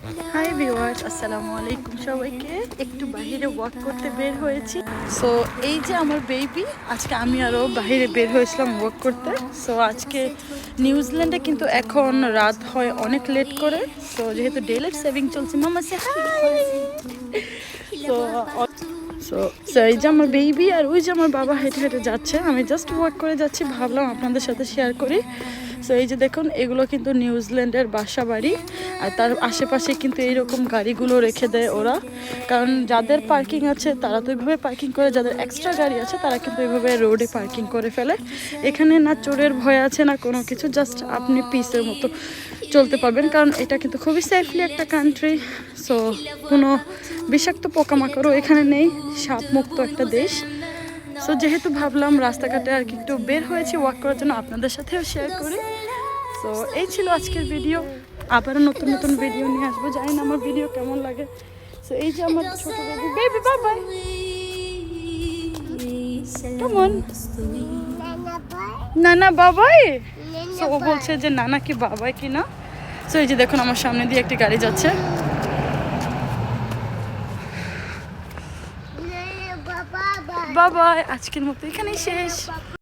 Hi viewers, আসসালামু আলাইকুম সবাইকে। একটু বাইরে ওয়াক করতে বের হয়েছি। সো এই যে আমার বেবি, আজকে আমি আরও বাইরে বের হয়েছিলাম ওয়াক করতে। সো আজকে নিউজিল্যান্ডে কিন্তু এখন রাত হয় অনেক লেট করে। সো যেহেতু ডে লাইট সেভিং চলছে, মামা সে হাই। সো সো সো এই যে আমার বেবি আর ওই যে আমার বাবা হেঁটে হেঁটে যাচ্ছে, আমি জাস্ট ওয়াক করে যাচ্ছি, ভাবলাম আপনাদের সাথে শেয়ার করি। সো এই যে দেখুন, এগুলো কিন্তু নিউজিল্যান্ডের বাসা বাড়ি, আর তার আশেপাশে কিন্তু এইরকম গাড়িগুলো রেখে দেয় ওরা। কারণ যাদের পার্কিং আছে তারা তো এইভাবে পার্কিং করে, যাদের এক্সট্রা গাড়ি আছে তারা কিন্তু এইভাবে রোডে পার্কিং করে ফেলে। এখানে না চোরের ভয় আছে না কোনো কিছু, জাস্ট আপনি পিসের মতো চলতে পারবেন, কারণ এটা কিন্তু খুবই সেফলি একটা কান্ট্রি। সো কোনো বিষাক্ত পোকামাকড়ও এখানে নেই, সাপ মুক্ত একটা দেশ। সো যেহেতু ভাবলাম রাস্তাঘাটে আর কি একটু বের হয়েছি ওয়াক করার জন্য, আপনাদের সাথেও শেয়ার করি। সো এই ছিল আজকের ভিডিও, আবারও নতুন নতুন ভিডিও নিয়ে আসবো, জানি না আমার ভিডিও কেমন লাগে। সো এই যে আমার ছোট বেবি, বেবি বাবাই, কেমন নানা বাবাই। সো ও বলছে যে নানা কি বাবাই কি না। সো এই যে দেখুন, আমার সামনে দিয়ে একটি গাড়ি যাচ্ছে। বাবাই, আজকের মতো এখানেই শেষ।